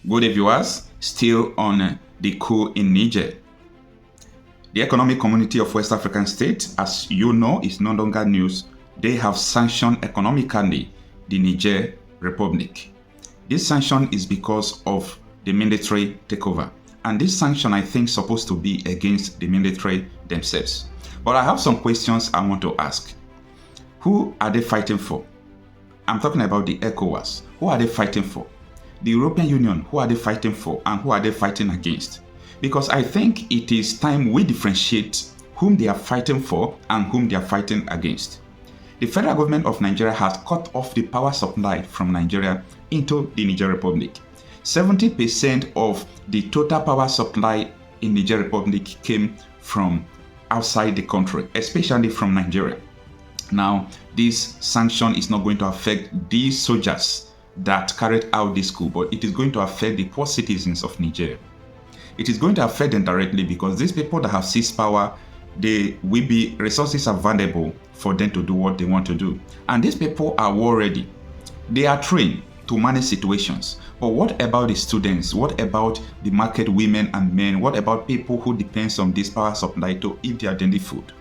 Good day, viewers. Still on the coup in Niger. The Economic Community of West African States, as you know, is no longer news. They have sanctioned economically the Niger Republic. This sanction is because of the military takeover. And this sanction, I think, is supposed to be against the military themselves. But I have some questions I want to ask. Who are they fighting for? I'm talking about the ECOWAS. Who are they fighting for? The European Union, who are they fighting for and who are they fighting against? Because I think it is time we differentiate whom they are fighting for and whom they are fighting against. The federal government of Nigeria has cut off the power supply from Nigeria into the Niger Republic. 70% of the total power supply in Niger Republic came from outside the country, especially from Nigeria. Now, this sanction is not going to affect these soldiers that carried out this coup, but it is going to affect the poor citizens of Niger. It is going to affect them directly because these people that have seized power, resources are available for them to do what they want to do. And these people are war ready. They are trained to manage situations. But what about the students? What about the market women and men? What about people who depends on this power supply to eat their daily food?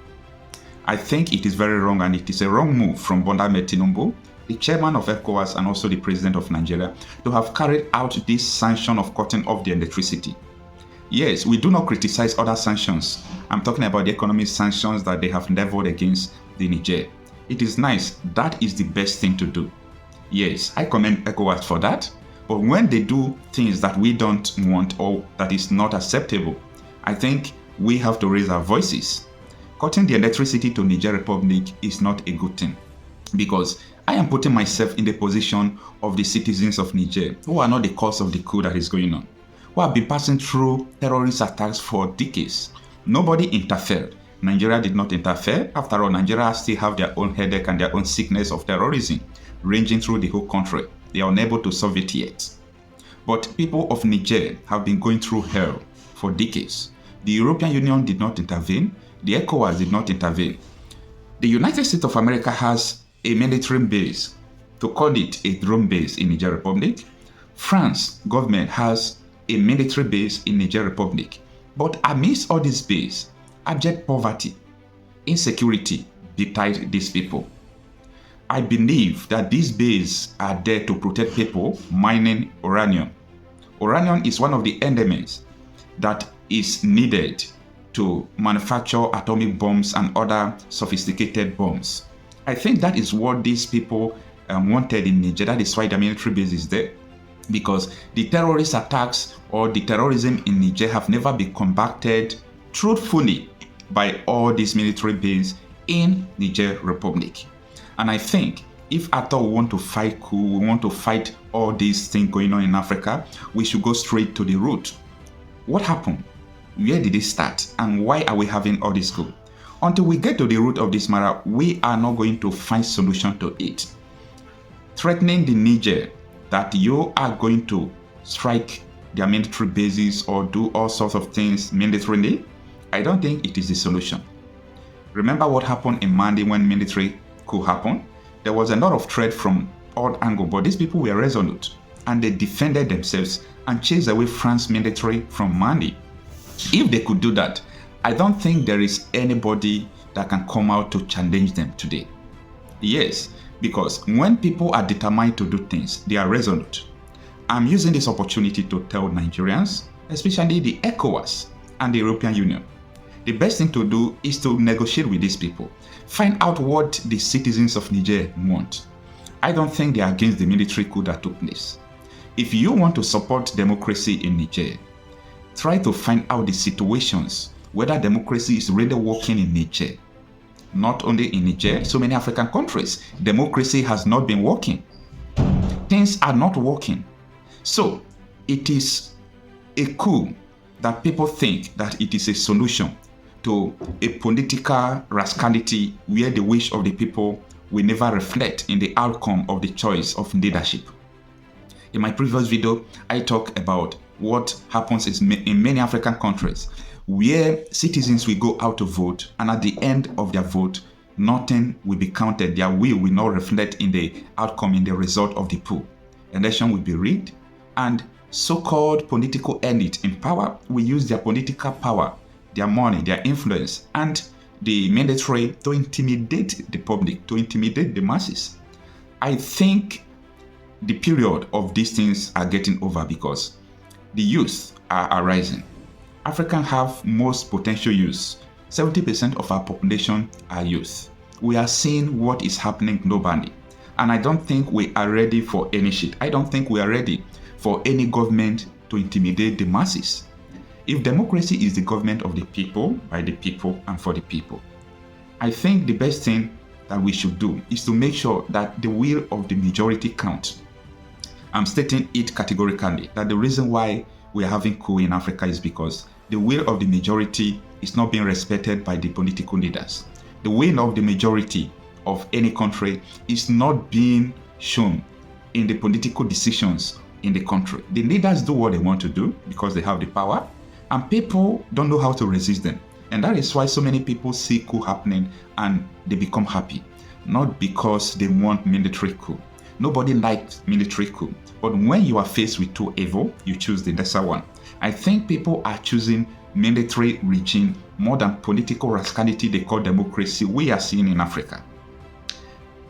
I think it is very wrong, and it is a wrong move from Vladimìr Tinubu, the chairman of ECOWAS and also the president of Nigeria, to have carried out this sanction of cutting off the electricity. Yes, we do not criticize other sanctions. I'm talking about the economic sanctions that they have leveled against the Niger. It is nice. That is the best thing to do. Yes, I commend ECOWAS for that. But when they do things that we don't want or that is not acceptable, I think we have to raise our voices. Cutting the electricity to Niger Republic is not a good thing, because I am putting myself in the position of the citizens of Niger who are not the cause of the coup that is going on, who have been passing through terrorist attacks for decades. Nobody interfered. Nigeria did not interfere. After all, Nigeria still have their own headache and their own sickness of terrorism ranging through the whole country. They are unable to solve it yet. But people of Niger have been going through hell for decades. The European Union did not intervene. The ECOWAS did not intervene. The United States of America has a military base, to call it a drone base in Niger Republic. France government has a military base in Niger Republic. But amidst all this base, abject poverty, insecurity deterred these people. I believe that these bases are there to protect people mining uranium. Uranium is one of the elements that is needed to manufacture atomic bombs and other sophisticated bombs. I think that is what these people wanted in Niger. That is why the military base is there. Because the terrorist attacks or the terrorism in Niger have never been combated truthfully by all these military bases in Niger Republic. And I think if at all we want to fight coup, we want to fight all these things going on in Africa, we should go straight to the root. What happened? Where did it start? And why are we having all this coup? Until we get to the root of this matter, we are not going to find solution to it. Threatening the Niger that you are going to strike their military bases or do all sorts of things militarily, I don't think it is the solution. Remember what happened in Mali when military coup happened? There was a lot of threat from all angles, but these people were resolute and they defended themselves and chased away France military from Mali. If they could do that, I don't think there is anybody that can come out to challenge them today. Yes, because when people are determined to do things, they are resolute. I'm using this opportunity to tell Nigerians, especially the ECOWAS and the European Union, the best thing to do is to negotiate with these people. Find out what the citizens of Niger want. I don't think they are against the military coup that took place. If you want to support democracy in Niger, try to find out the situations whether democracy is really working in Niger. Not only in Niger, so many African countries, democracy has not been working. Things are not working. So it is a coup that people think that it is a solution to a political rascality where the wish of the people will never reflect in the outcome of the choice of leadership. In my previous video, I talked about what happens in many African countries where citizens will go out to vote, and at the end of their vote, nothing will be counted. Their will not reflect in the outcome, in the result of the poll. Election will be rigged. And so-called political elite in power will use their political power, their money, their influence, and the military to intimidate the public, to intimidate the masses. I think the period of these things are getting over because the youth are arising. Africans have most potential youth. 70% of our population are youth. We are seeing what is happening globally. And I don't think we are ready for any shit. I don't think we are ready for any government to intimidate the masses. If democracy is the government of the people, by the people, and for the people, I think the best thing that we should do is to make sure that the will of the majority counts. I'm stating it categorically that the reason why we are having coup in Africa is because the will of the majority is not being respected by the political leaders. The will of the majority of any country is not being shown in the political decisions in the country. The leaders do what they want to do because they have the power, and people don't know how to resist them. And that is why so many people see coup happening and they become happy, not because they want military coup. Nobody likes military coup. But when you are faced with two evil, you choose the lesser one. I think people are choosing military regime more than political rascality they call democracy we are seeing in Africa.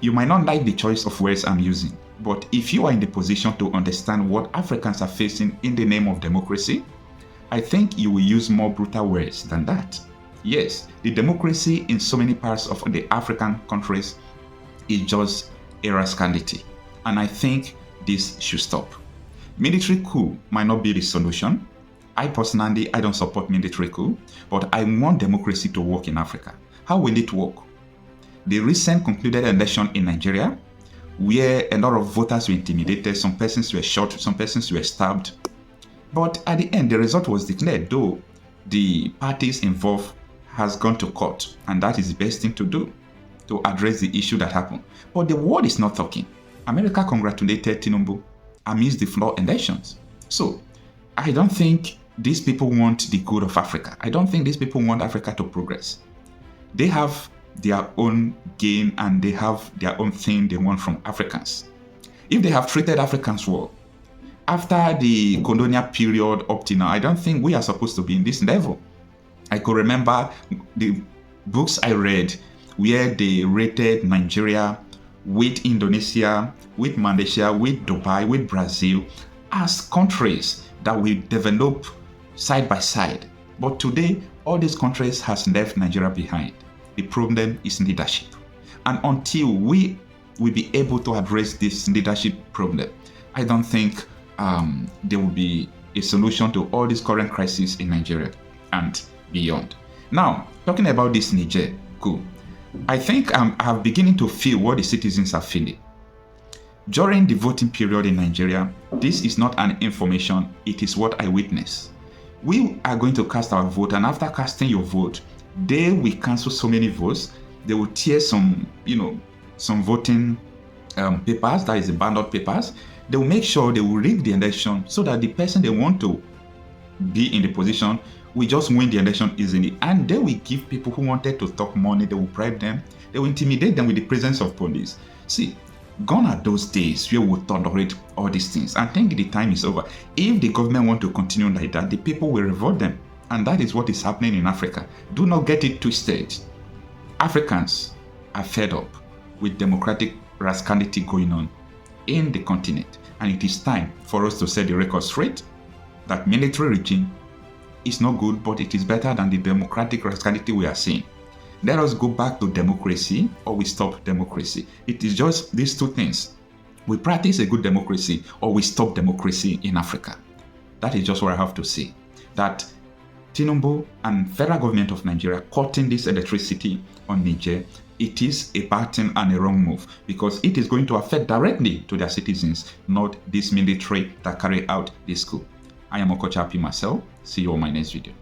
You might not like the choice of words I'm using, but if you are in the position to understand what Africans are facing in the name of democracy, I think you will use more brutal words than that. Yes, the democracy in so many parts of the African countries is just a rascality. And I think this should stop. Military coup might not be the solution. I personally don't support military coup, but I want democracy to work in Africa. How will it work? The recent concluded election in Nigeria, where a lot of voters were intimidated, some persons were shot, some persons were stabbed. But at the end, the result was declared, though the parties involved has gone to court, and that is the best thing to do to address the issue that happened. But the world is not talking. America congratulated Tinubu amidst the flawed elections. So I don't think these people want the good of Africa. I don't think these people want Africa to progress. They have their own gain and they have their own thing they want from Africans. If they have treated Africans well, after the colonial period up to now, I don't think we are supposed to be in this level. I could remember the books I read where they rated Nigeria with Indonesia, with Malaysia, with Dubai, with Brazil as countries that will develop side by side. But today, all these countries has left Nigeria behind. The problem is leadership. And until we will be able to address this leadership problem, I don't think there will be a solution to all these current crises in Nigeria and beyond. Now, talking about this Niger coup, I think I'm beginning to feel what the citizens are feeling. During the voting period in Nigeria, this is not an information, it is what I witnessed. We are going to cast our vote, and after casting your vote, they will cancel so many votes. They will tear some voting papers, that is the ballot papers. They will make sure they will rig the election so that the person they want to be in the position will just win the election easily. And they will give people who wanted to talk money, they will bribe them, they will intimidate them with the presence of police. See, gone are those days where we will tolerate all these things. I think the time is over. If the government want to continue like that, the people will revolt them. And that is what is happening in Africa. Do not get it twisted. Africans are fed up with democratic rascality going on in the continent. And it is time for us to set the record straight that military regime is not good, but it is better than the democratic rascality we are seeing. Let us go back to democracy or we stop democracy. It is just these two things. We practice a good democracy or we stop democracy in Africa. That is just what I have to say. That Tinubu and federal government of Nigeria cutting this electricity on Niger, it is a bad thing and a wrong move because it is going to affect directly to their citizens, not this military that carry out this coup. I am Okocha Marcel. See you on my next video.